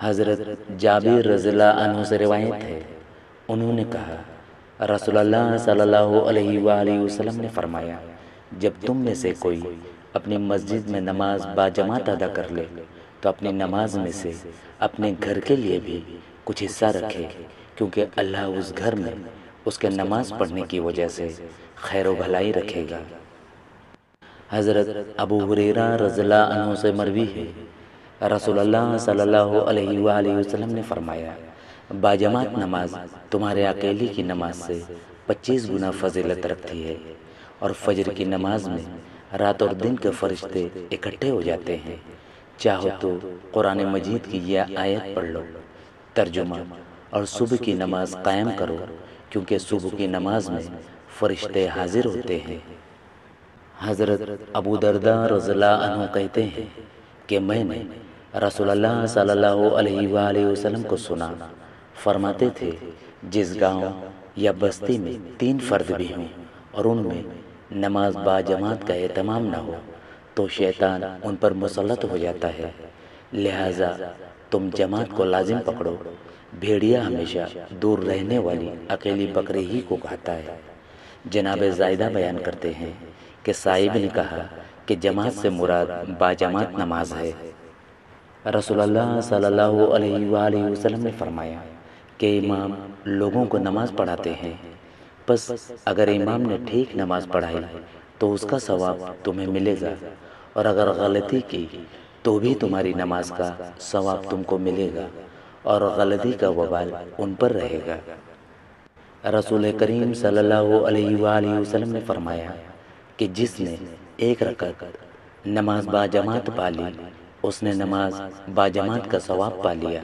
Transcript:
حضرت جابر رضی اللہ عنہ سے روایت ہے، انہوں نے کہا رسول اللہ صلی اللہ علیہ وآلہ وسلم نے فرمایا، جب تم میں سے کوئی اپنی مسجد میں نماز باجماعت ادا کر لے تو اپنی نماز میں سے اپنے گھر کے لیے بھی کچھ حصہ رکھے، کیونکہ اللہ اس گھر میں اس کے نماز پڑھنے کی وجہ سے خیر و بھلائی رکھے گا۔ حضرت ابو ہریرہ رضی اللہ عنہ سے مروی ہے، رسول اللہ صلی اللہ علیہ وآلہ وسلم نے فرمایا، باجماعت نماز تمہارے اکیلے کی نماز سے 25 گنا فضیلت رکھتی ہے، اور فجر کی نماز میں رات اور دن کے فرشتے اکٹھے ہو جاتے ہیں۔ چاہو تو قرآن مجید کی یہ آیت پڑھ لو، ترجمہ، اور صبح کی نماز قائم کرو، کیونکہ صبح کی نماز میں فرشتے حاضر ہوتے ہیں۔ حضرت ابو درداء رضی اللہ عنہ کہتے ہیں کہ میں نے رسول اللہ صلی اللہ علیہ وآلہ وسلم کو سنا، فرماتے تھے، جس گاؤں یا بستی میں 3 فرد بھی ہوں اور ان میں نماز باجماعت کا اہتمام نہ ہو تو شیطان ان پر مسلط ہو جاتا ہے، لہٰذا تم جماعت کو لازم پکڑو۔ بھیڑیا ہمیشہ دور رہنے والی اکیلی بکری ہی کو کھاتا ہے۔ جناب زائدہ بیان کرتے ہیں کہ صاحب نے کہا کہ جماعت سے مراد باجماعت نماز ہے۔ رسول اللہ صلی اللہ علیہ وآلہ وسلم نے فرمایا کہ امام لوگوں کو نماز پڑھاتے ہیں، بس اگر امام نے ٹھیک نماز پڑھائی تو اس کا ثواب تمہیں ملے گا، اور اگر غلطی کی تو بھی تمہاری نماز کا ثواب تم کو ملے گا، اور غلطی کا وبال ان پر رہے گا۔ رسول کریم صلی اللہ علیہ وآلہ وسلم نے فرمایا کہ جس نے 1 رکعت نماز باجماعت پا لی، اس نے نماز باجماعت کا ثواب پا لیا۔